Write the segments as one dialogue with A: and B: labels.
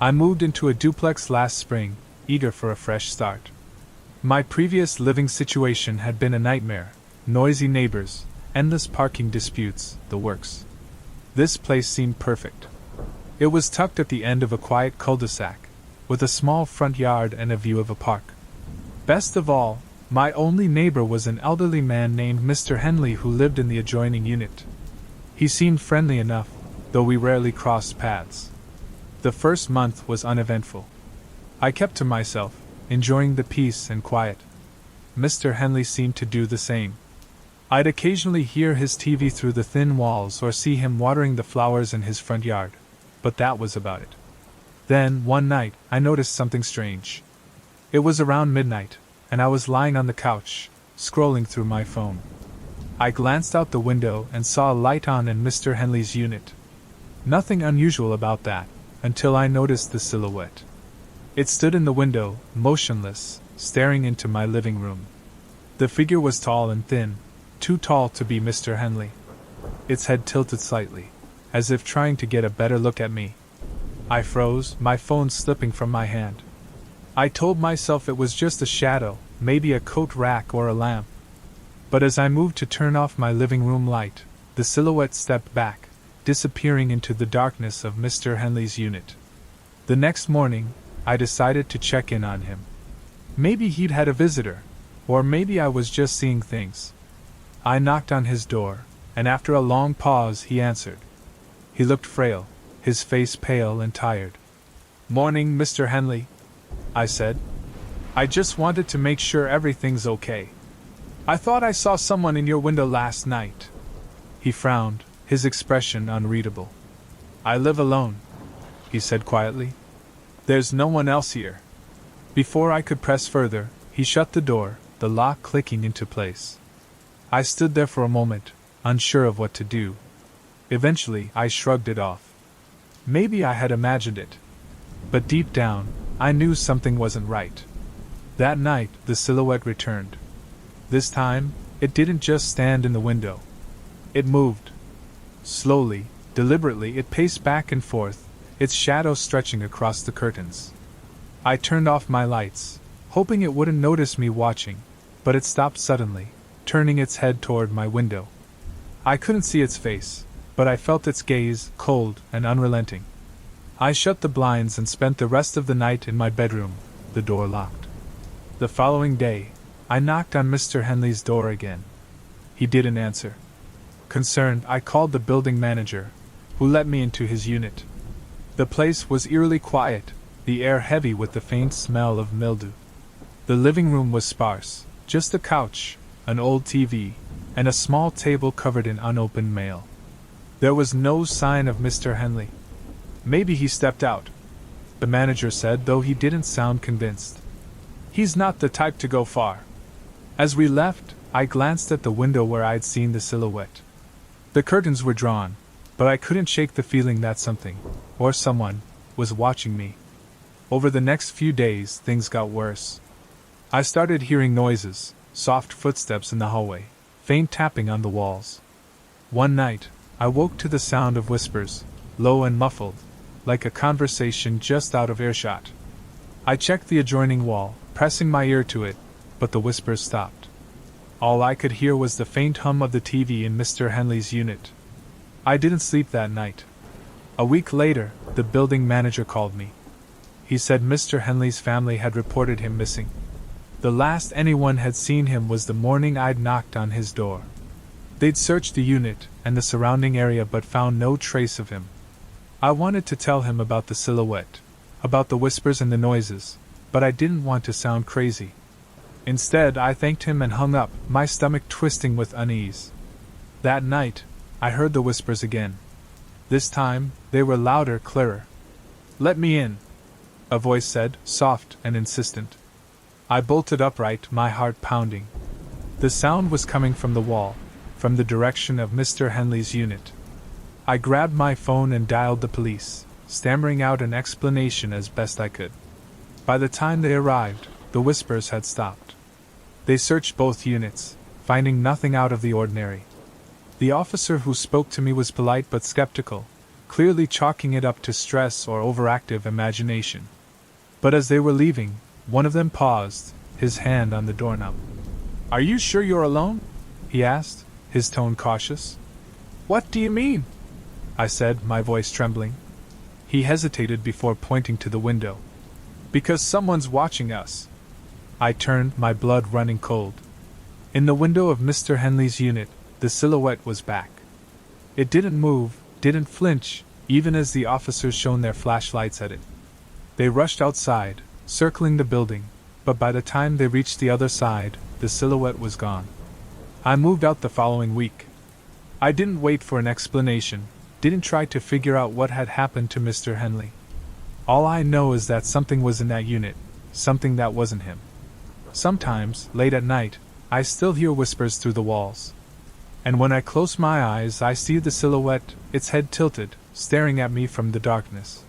A: I moved into a duplex last spring, eager for a fresh start. My previous living situation had been a nightmare: noisy neighbors, endless parking disputes, the works. This place seemed perfect. It was tucked at the end of a quiet cul-de-sac, with a small front yard and a view of a park. Best of all, my only neighbor was an elderly man named Mr. Henley who lived in the adjoining unit. He seemed friendly enough, though we rarely crossed paths. The first month was uneventful. I kept to myself, enjoying the peace and quiet. Mr. Henley seemed to do the same. I'd occasionally hear his TV through the thin walls or see him watering the flowers in his front yard, but that was about it. Then, one night, I noticed something strange. It was around midnight, and I was lying on the couch, scrolling through my phone. I glanced out the window and saw a light on in Mr. Henley's unit. Nothing unusual about that, until I noticed the silhouette. It stood in the window, motionless, staring into my living room. The figure was tall and thin, too tall to be Mr. Henley. Its head tilted slightly, as if trying to get a better look at me. I froze, my phone slipping from my hand. I told myself it was just a shadow, maybe a coat rack or a lamp. But as I moved to turn off my living room light, the silhouette stepped back, disappearing into the darkness of Mr. Henley's unit. The next morning, I decided to check in on him. Maybe he'd had a visitor, or maybe I was just seeing things. I knocked on his door, and after a long pause he answered. He looked frail, his face pale and tired. "Morning, Mr. Henley," I said. "I just wanted to make sure everything's okay. I thought I saw someone in your window last night." He frowned, his expression unreadable. "I live alone," he said quietly. "There's no one else here." Before I could press further, he shut the door, the lock clicking into place. I stood there for a moment, unsure of what to do. Eventually, I shrugged it off. Maybe I had imagined it. But deep down, I knew something wasn't right. That night, the silhouette returned. This time, it didn't just stand in the window. It moved. Slowly, deliberately, it paced back and forth, its shadow stretching across the curtains. I turned off my lights, hoping it wouldn't notice me watching, but it stopped suddenly, turning its head toward my window. I couldn't see its face, but I felt its gaze, cold and unrelenting. I shut the blinds and spent the rest of the night in my bedroom, the door locked. The following day, I knocked on Mr. Henley's door again. He didn't answer. Concerned, I called the building manager, who let me into his unit. The place was eerily quiet, the air heavy with the faint smell of mildew. The living room was sparse, just a couch, an old TV, and a small table covered in unopened mail. There was no sign of Mr. Henley. "Maybe he stepped out," the manager said, though he didn't sound convinced. "He's not the type to go far." As we left, I glanced at the window where I'd seen the silhouette. The curtains were drawn, but I couldn't shake the feeling that something, or someone, was watching me. Over the next few days, things got worse. I started hearing noises, soft footsteps in the hallway, faint tapping on the walls. One night, I woke to the sound of whispers, low and muffled, like a conversation just out of earshot. I checked the adjoining wall, pressing my ear to it, but the whispers stopped. All I could hear was the faint hum of the TV in Mr. Henley's unit. I didn't sleep that night. A week later, the building manager called me. He said Mr. Henley's family had reported him missing. The last anyone had seen him was the morning I'd knocked on his door. They'd searched the unit and the surrounding area but found no trace of him. I wanted to tell him about the silhouette, about the whispers and the noises, but I didn't want to sound crazy. Instead, I thanked him and hung up, my stomach twisting with unease. That night, I heard the whispers again. This time, they were louder, clearer. "Let me in," a voice said, soft and insistent. I bolted upright, my heart pounding. The sound was coming from the wall, from the direction of Mr. Henley's unit. I grabbed my phone and dialed the police, stammering out an explanation as best I could. By the time they arrived, the whispers had stopped. They searched both units, finding nothing out of the ordinary. The officer who spoke to me was polite but skeptical, clearly chalking it up to stress or overactive imagination. But as they were leaving, one of them paused, his hand on the doorknob. "Are you sure you're alone?" he asked, his tone cautious. "What do you mean?" I said, my voice trembling. He hesitated before pointing to the window. "Because someone's watching us." I turned, my blood running cold. In the window of Mr. Henley's unit, the silhouette was back. It didn't move, didn't flinch, even as the officers shone their flashlights at it. They rushed outside, circling the building, but by the time they reached the other side, the silhouette was gone. I moved out the following week. I didn't wait for an explanation, didn't try to figure out what had happened to Mr. Henley. All I know is that something was in that unit, something that wasn't him. Sometimes, late at night, I still hear whispers through the walls. And when I close my eyes, I see the silhouette, its head tilted, staring at me from the darkness.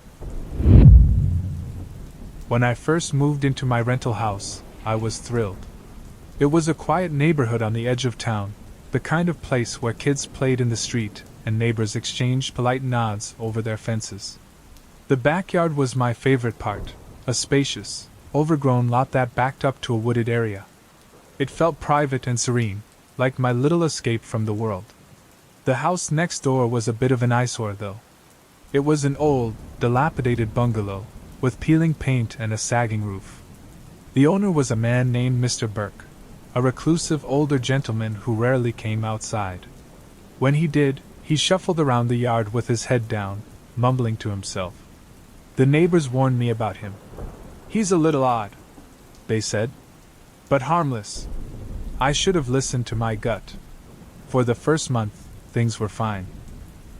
A: When I first moved into my rental house, I was thrilled. It was a quiet neighborhood on the edge of town, the kind of place where kids played in the street and neighbors exchanged polite nods over their fences. The backyard was my favorite part, a spacious, overgrown lot that backed up to a wooded area. It felt private and serene, like my little escape from the world. The house next door was a bit of an eyesore, though. It was an old, dilapidated bungalow, with peeling paint and a sagging roof. The owner was a man named Mr. Burke, a reclusive older gentleman who rarely came outside. When he did, he shuffled around the yard with his head down, mumbling to himself. The neighbors warned me about him. "He's a little odd," they said, "but harmless." I should have listened to my gut. For the first month, things were fine.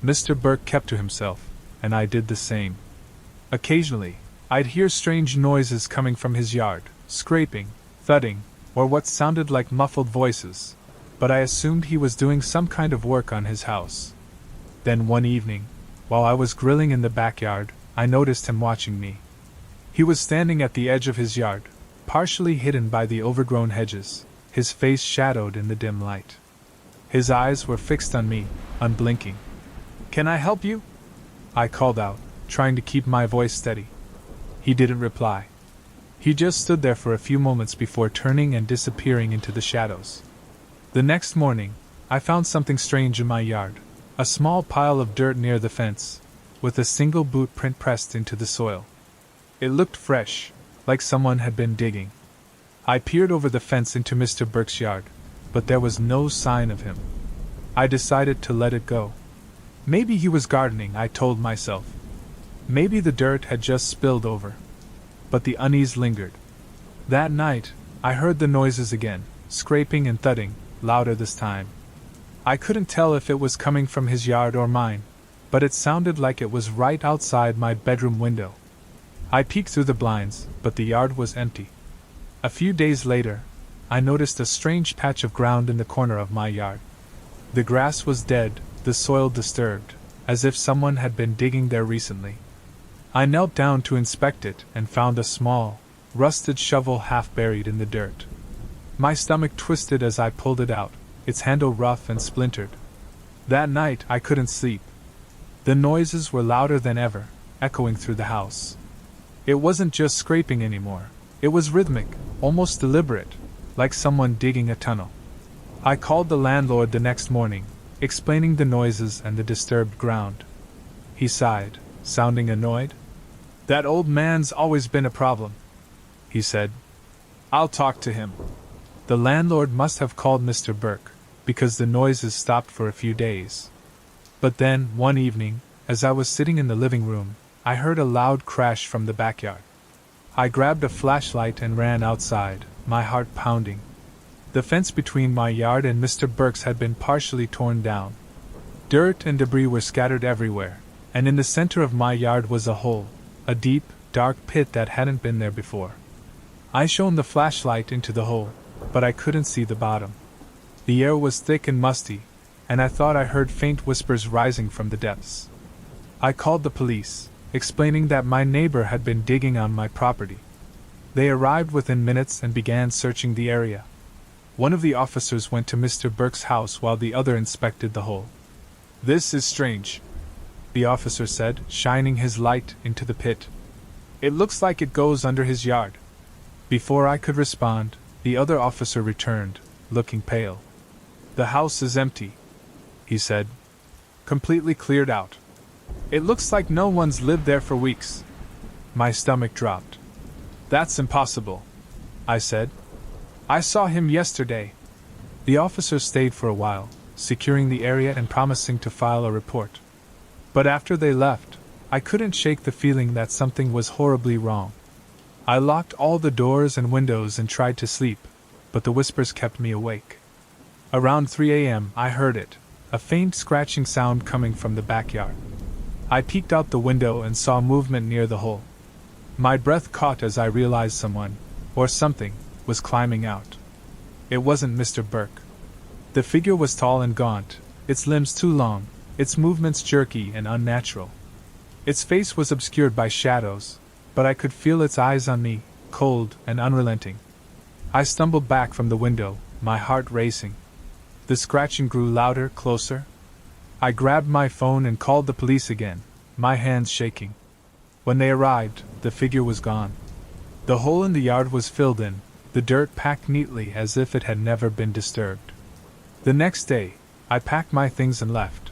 A: Mr. Burke kept to himself, and I did the same. Occasionally, I'd hear strange noises coming from his yard, scraping, thudding, or what sounded like muffled voices, but I assumed he was doing some kind of work on his house. Then one evening, while I was grilling in the backyard, I noticed him watching me. He was standing at the edge of his yard, partially hidden by the overgrown hedges, his face shadowed in the dim light. His eyes were fixed on me, unblinking. "Can I help you?" I called out, trying to keep my voice steady. He didn't reply. He just stood there for a few moments before turning and disappearing into the shadows. The next morning, I found something strange in my yard, a small pile of dirt near the fence, with a single boot print pressed into the soil. It looked fresh, like someone had been digging. I peered over the fence into Mr. Burke's yard, but there was no sign of him. I decided to let it go. Maybe he was gardening, I told myself. Maybe the dirt had just spilled over. But the unease lingered. That night, I heard the noises again, scraping and thudding, louder this time. I couldn't tell if it was coming from his yard or mine, but it sounded like it was right outside my bedroom window. I peeked through the blinds, but the yard was empty. A few days later, I noticed a strange patch of ground in the corner of my yard. The grass was dead, the soil disturbed, as if someone had been digging there recently. I knelt down to inspect it and found a small, rusted shovel half buried in the dirt. My stomach twisted as I pulled it out, its handle rough and splintered. That night I couldn't sleep. The noises were louder than ever, echoing through the house. It wasn't just scraping anymore. It was rhythmic, almost deliberate, like someone digging a tunnel. I called the landlord the next morning, explaining the noises and the disturbed ground. He sighed, sounding annoyed. "That old man's always been a problem," he said. "I'll talk to him." The landlord must have called Mr. Burke, because the noises stopped for a few days. But then, one evening, as I was sitting in the living room, I heard a loud crash from the backyard. I grabbed a flashlight and ran outside, my heart pounding. The fence between my yard and Mr. Burke's had been partially torn down. Dirt and debris were scattered everywhere, and in the center of my yard was a hole, a deep, dark pit that hadn't been there before. I shone the flashlight into the hole, but I couldn't see the bottom. The air was thick and musty, and I thought I heard faint whispers rising from the depths. I called the police, explaining that my neighbor had been digging on my property. They arrived within minutes and began searching the area. One of the officers went to Mr. Burke's house while the other inspected the hole. "This is strange," the officer said, shining his light into the pit. "It looks like it goes under his yard." Before I could respond, the other officer returned, looking pale. "The house is empty," he said. "Completely cleared out. It looks like no one's lived there for weeks." My stomach dropped. "That's impossible," I said. "I saw him yesterday." The officer stayed for a while, securing the area and promising to file a report. But after they left, I couldn't shake the feeling that something was horribly wrong. I locked all the doors and windows and tried to sleep, but the whispers kept me awake. Around 3 a.m. I heard it, a faint scratching sound coming from the backyard. I peeked out the window and saw movement near the hole. My breath caught as I realized someone, or something, was climbing out. It wasn't Mr. Burke. The figure was tall and gaunt, its limbs too long, its movements jerky and unnatural. Its face was obscured by shadows, but I could feel its eyes on me, cold and unrelenting. I stumbled back from the window, my heart racing. The scratching grew louder, closer. I grabbed my phone and called the police again, my hands shaking. When they arrived, the figure was gone. The hole in the yard was filled in, the dirt packed neatly as if it had never been disturbed. The next day, I packed my things and left.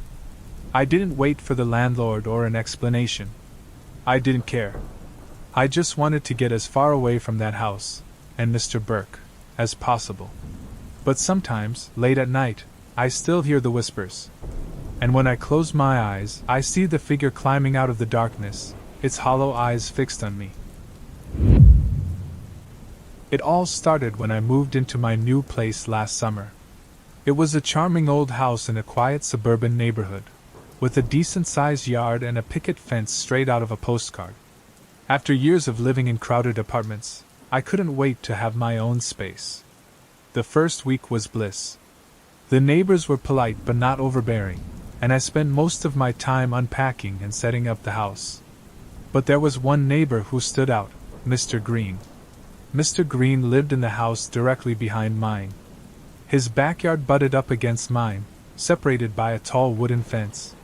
A: I didn't wait for the landlord or an explanation. I didn't care. I just wanted to get as far away from that house, and Mr. Burke, as possible. But sometimes, late at night, I still hear the whispers. And when I close my eyes, I see the figure climbing out of the darkness, its hollow eyes fixed on me. It all started when I moved into my new place last summer. It was a charming old house in a quiet suburban neighborhood, with a decent-sized yard and a picket fence straight out of a postcard. After years of living in crowded apartments, I couldn't wait to have my own space. The first week was bliss. The neighbors were polite but not overbearing, and I spent most of my time unpacking and setting up the house. But there was one neighbor who stood out, Mr. Green. Mr. Green lived in the house directly behind mine. His backyard butted up against mine, separated by a tall wooden fence.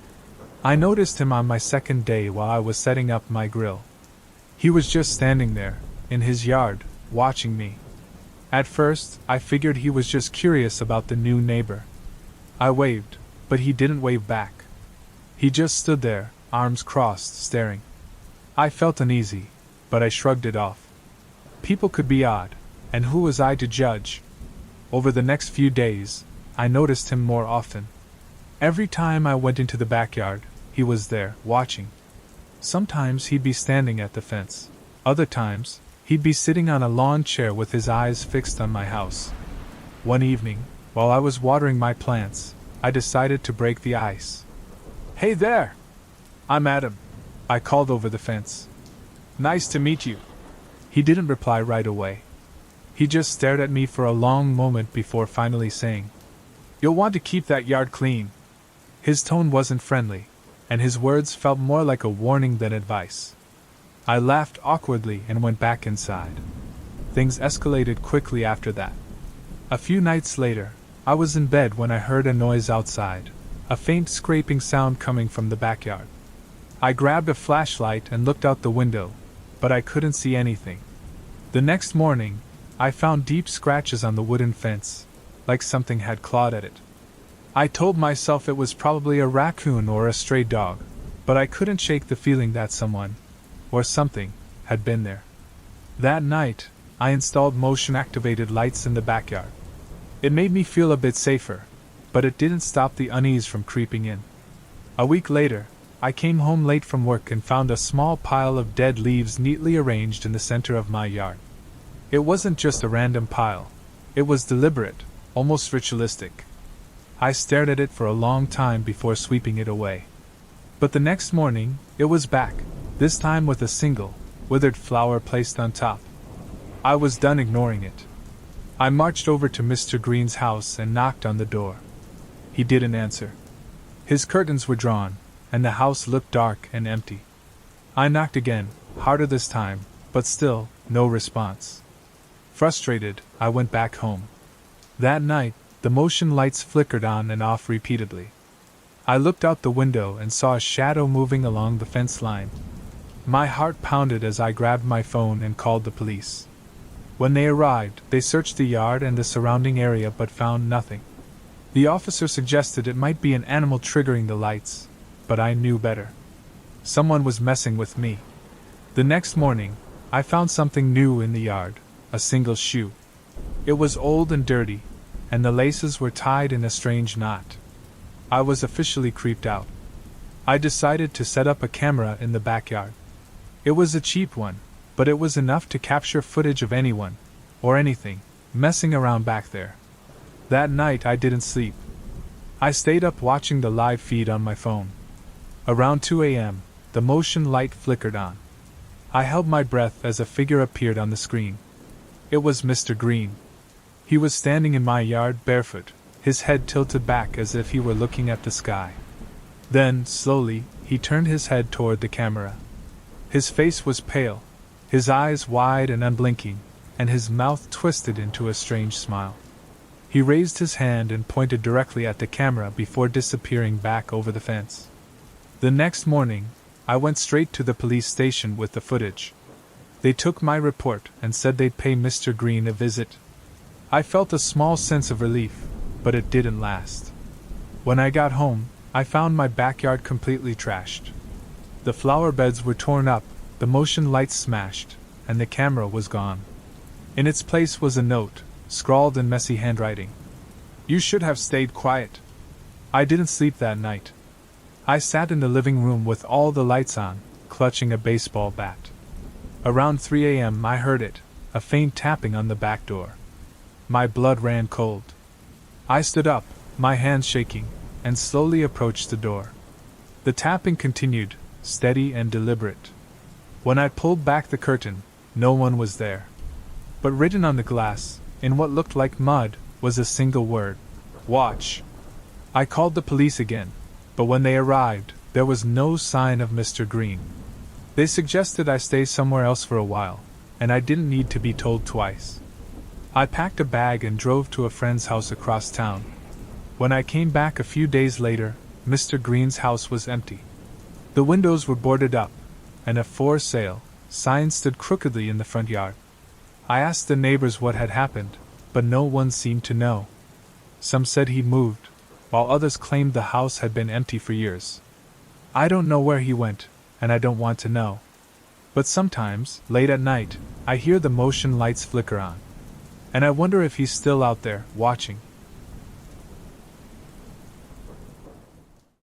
A: I noticed him on my second day while I was setting up my grill. He was just standing there, in his yard, watching me. At first, I figured he was just curious about the new neighbor. I waved, but he didn't wave back. He just stood there, arms crossed, staring. I felt uneasy, but I shrugged it off. People could be odd, and who was I to judge? Over the next few days, I noticed him more often. Every time I went into the backyard, he was there, watching. Sometimes he'd be standing at the fence. Other times, he'd be sitting on a lawn chair with his eyes fixed on my house. One evening, while I was watering my plants, I decided to break the ice. "Hey there! I'm Adam," I called over the fence. "Nice to meet you." He didn't reply right away. He just stared at me for a long moment before finally saying, "You'll want to keep that yard clean." His tone wasn't friendly, and his words felt more like a warning than advice. I laughed awkwardly and went back inside. Things escalated quickly after that. A few nights later, I was in bed when I heard a noise outside, a faint scraping sound coming from the backyard. I grabbed a flashlight and looked out the window, but I couldn't see anything. The next morning, I found deep scratches on the wooden fence, like something had clawed at it. I told myself it was probably a raccoon or a stray dog, but I couldn't shake the feeling that someone, or something, had been there. That night, I installed motion-activated lights in the backyard. It made me feel a bit safer, but it didn't stop the unease from creeping in. A week later, I came home late from work and found a small pile of dead leaves neatly arranged in the center of my yard. It wasn't just a random pile. It was deliberate, almost ritualistic. I stared at it for a long time before sweeping it away. But the next morning, it was back, this time with a single, withered flower placed on top. I was done ignoring it. I marched over to Mr. Green's house and knocked on the door. He didn't answer. His curtains were drawn, and the house looked dark and empty. I knocked again, harder this time, but still, no response. Frustrated, I went back home. That night, the motion lights flickered on and off repeatedly. I looked out the window and saw a shadow moving along the fence line. My heart pounded as I grabbed my phone and called the police. When they arrived, they searched the yard and the surrounding area but found nothing. The officer suggested it might be an animal triggering the lights, but I knew better. Someone was messing with me. The next morning, I found something new in the yard, a single shoe. It was old and dirty, and the laces were tied in a strange knot. I was officially creeped out. I decided to set up a camera in the backyard. It was a cheap one, but it was enough to capture footage of anyone, or anything, messing around back there. That night I didn't sleep. I stayed up watching the live feed on my phone. Around 2 a.m., the motion light flickered on. I held my breath as a figure appeared on the screen. It was Mr. Green. He was standing in my yard barefoot, his head tilted back as if he were looking at the sky. Then, slowly, he turned his head toward the camera. His face was pale, his eyes wide and unblinking, and his mouth twisted into a strange smile. He raised his hand and pointed directly at the camera before disappearing back over the fence. The next morning, I went straight to the police station with the footage. They took my report and said they'd pay Mr. Green a visit. I felt a small sense of relief, but it didn't last. When I got home, I found my backyard completely trashed. The flower beds were torn up, the motion lights smashed, and the camera was gone. In its place was a note, scrawled in messy handwriting. "You should have stayed quiet." I didn't sleep that night. I sat in the living room with all the lights on, clutching a baseball bat. Around 3 a.m. I heard it, a faint tapping on the back door. My blood ran cold. I stood up, my hands shaking, and slowly approached the door. The tapping continued, steady and deliberate. When I pulled back the curtain, no one was there. But written on the glass, in what looked like mud, was a single word: "Watch." I called the police again, but when they arrived, there was no sign of Mr. Green. They suggested I stay somewhere else for a while, and I didn't need to be told twice. I packed a bag and drove to a friend's house across town. When I came back a few days later, Mr. Green's house was empty. The windows were boarded up, and a "for sale" sign stood crookedly in the front yard. I asked the neighbors what had happened, but no one seemed to know. Some said he'd moved, while others claimed the house had been empty for years. I don't know where he went, and I don't want to know. But sometimes, late at night, I hear the motion lights flicker on. And I wonder if he's still out there, watching.